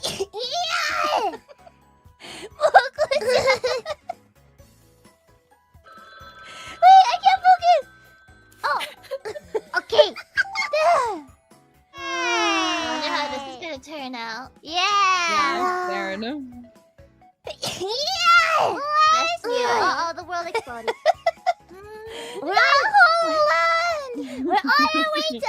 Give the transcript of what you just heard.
Yeah! Wait, I can't focus! Oh! Okay! I wonder how this is gonna turn out. Yeah! Fair enough. Yeah! Bless you. Uh-oh, the world exploded. We're on Hololive! We're on our way to